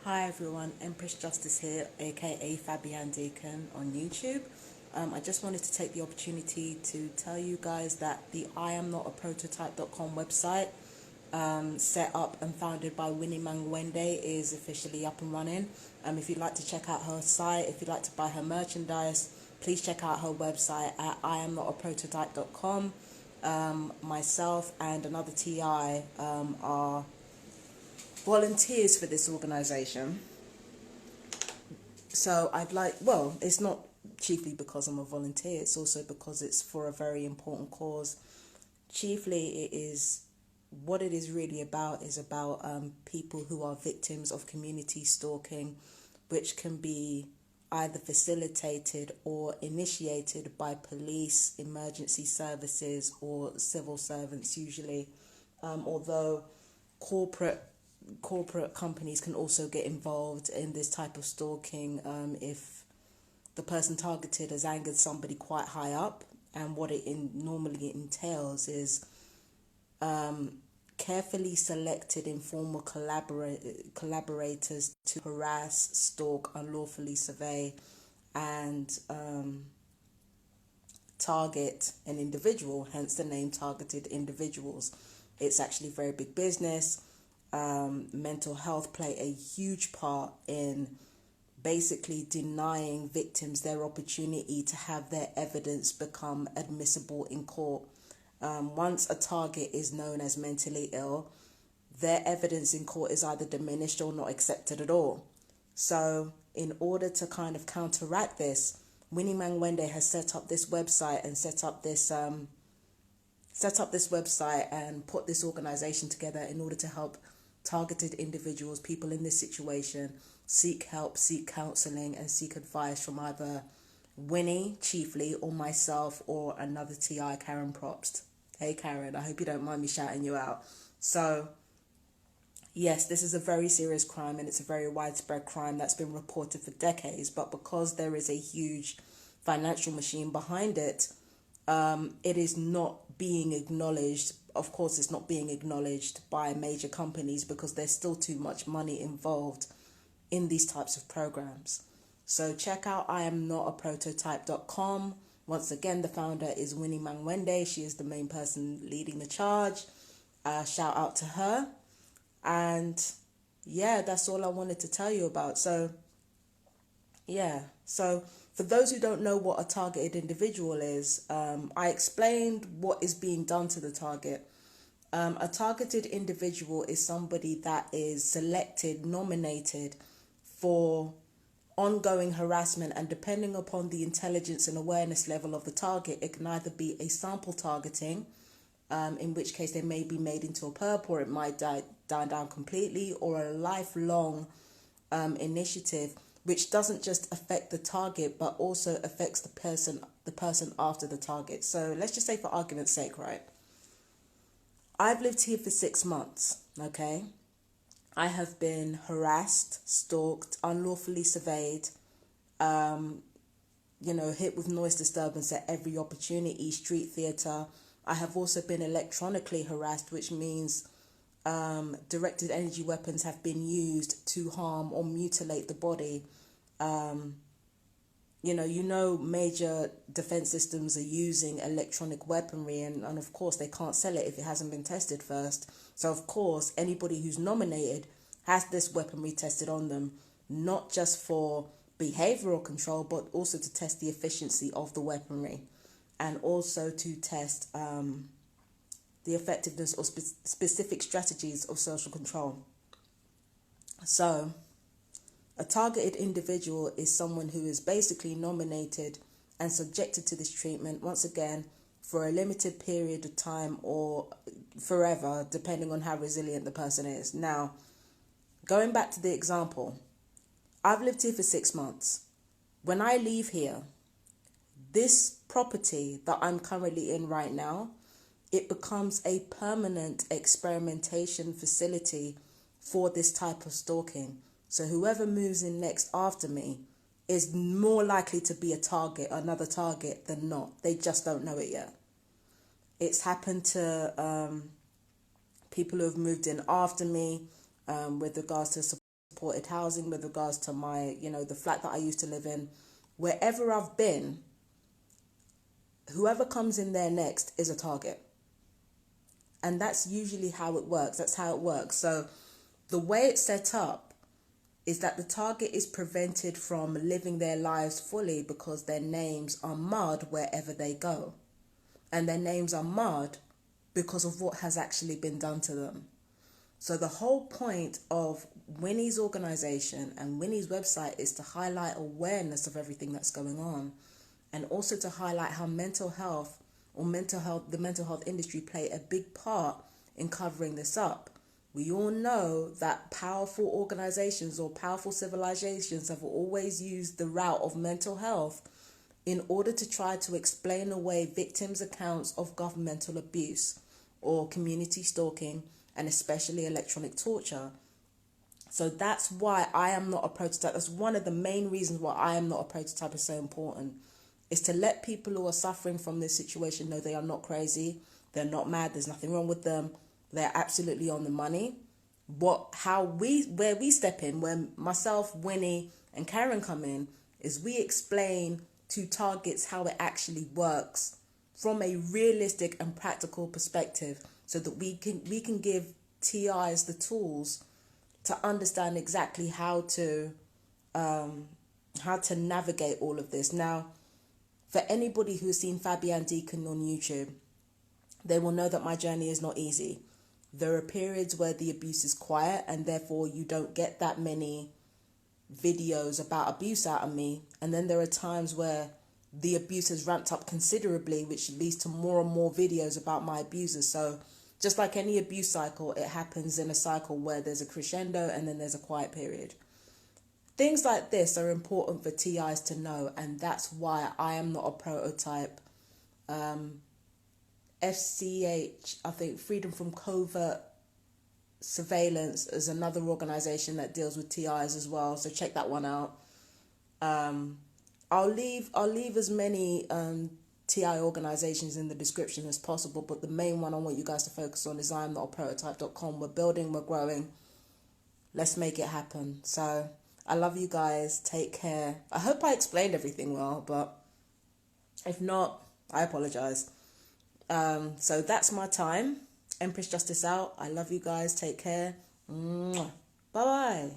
Hi everyone, Empress Justice here, aka Fabian Deacon on YouTube. I just wanted to take the opportunity to tell you guys that the IamNotAPrototype.com website, set up and founded by Winnie Mangwende, is officially up and running. If you'd like to check out her site, if you'd like to buy her merchandise, please check out her website at IamNotAPrototype.com. Myself and another TI are volunteers for this organization. So it's not chiefly because I'm a volunteer, it's also because it's for a very important cause. Chiefly, what it is really about is about people who are victims of community stalking, which can be either facilitated or initiated by police, emergency services, or civil servants usually. Although corporate companies can also get involved in this type of stalking if the person targeted has angered somebody quite high up. And what normally entails is carefully selected informal collaborators to harass, stalk, unlawfully survey, and target an individual, hence the name targeted individuals. It's actually very big business. Mental health play a huge part in basically denying victims their opportunity to have their evidence become admissible in court. Once a target is known as mentally ill, their evidence in court is either diminished or not accepted at all. So in order to kind of counteract this, Winnie Mangwende has set up this website and set up this website and put this organization together in order to help targeted individuals, people in this situation, seek help, seek counseling, and seek advice from either Winnie, chiefly, or myself, or another TI, Karen Probst. Hey Karen, I hope you don't mind me shouting you out. So, yes, this is a very serious crime, and it's a very widespread crime that's been reported for decades, but because there is a huge financial machine behind it, it is not being acknowledged. Of course, it's not being acknowledged by major companies because there's still too much money involved in these types of programs. So check out IamNotAPrototype.com. Once again, the founder is Winnie Mangwende. She is the main person leading the charge. Shout out to her. And yeah, that's all I wanted to tell you about. So for those who don't know what a targeted individual is, I explained what is being done to the target. A targeted individual is somebody that is selected, nominated for ongoing harassment, and depending upon the intelligence and awareness level of the target, it can either be a sample targeting, in which case they may be made into a perp, or it might die down completely, or a lifelong initiative, which doesn't just affect the target but also affects the person after the target. So let's just say, for argument's sake, right, I've lived here for 6 months, okay? I have been harassed, stalked, unlawfully surveyed, hit with noise disturbance at every opportunity, street theatre. I have also been electronically harassed, which means directed energy weapons have been used to harm or mutilate the body. Major defense systems are using electronic weaponry, and of course they can't sell it if it hasn't been tested first. So of course anybody who's nominated has this weaponry tested on them, not just for behavioral control, but also to test the efficiency of the weaponry, and also to test the effectiveness or specific strategies of social control. So a targeted individual is someone who is basically nominated and subjected to this treatment, once again, for a limited period of time or forever, depending on how resilient the person is. Now, going back to the example, I've lived here for 6 months. When I leave here, this property that I'm currently in right now, it becomes a permanent experimentation facility for this type of stalking. So whoever moves in next after me is more likely to be another target than not. They just don't know it yet. It's happened to people who have moved in after me with regards to support supported housing, with regards to my, the flat that I used to live in. Wherever I've been, whoever comes in there next is a target. And that's usually how it works. That's how it works. So the way it's set up is that the target is prevented from living their lives fully because their names are marred wherever they go. And their names are marred because of what has actually been done to them. So the whole point of Winnie's organization and Winnie's website is to highlight awareness of everything that's going on, and also to highlight how the mental health industry play a big part in covering this up. We all know that powerful organizations or powerful civilizations have always used the route of mental health in order to try to explain away victims' accounts of governmental abuse or community stalking, and especially electronic torture. So that's why I am not a prototype. That's one of the main reasons why I am not a prototype is so important, is to let people who are suffering from this situation know they are not crazy, they're not mad, there's nothing wrong with them, they're absolutely on the money. Where we step in, when myself, Winnie, and Karen come in, is we explain to targets how it actually works from a realistic and practical perspective, so that we can give TIs the tools to understand exactly how to navigate all of this. Now, for anybody who's seen Fabian Deacon on YouTube, they will know that my journey is not easy. There are periods where the abuse is quiet, and therefore you don't get that many videos about abuse out of me. And then there are times where the abuse has ramped up considerably, which leads to more and more videos about my abusers. So just like any abuse cycle, it happens in a cycle where there's a crescendo and then there's a quiet period. Things like this are important for TIs to know, and that's why I am not a prototype. FCH, I think Freedom from Covert Surveillance, is another organisation that deals with TIs as well, so check that one out. I'll leave as many TI organisations in the description as possible, but the main one I want you guys to focus on is IamNotAPrototype.com. We're building, we're growing. Let's make it happen. So I love you guys. Take care. I hope I explained everything well, but if not, I apologise. So that's my time. Empress Justice out. I love you guys. Take care. Bye-bye.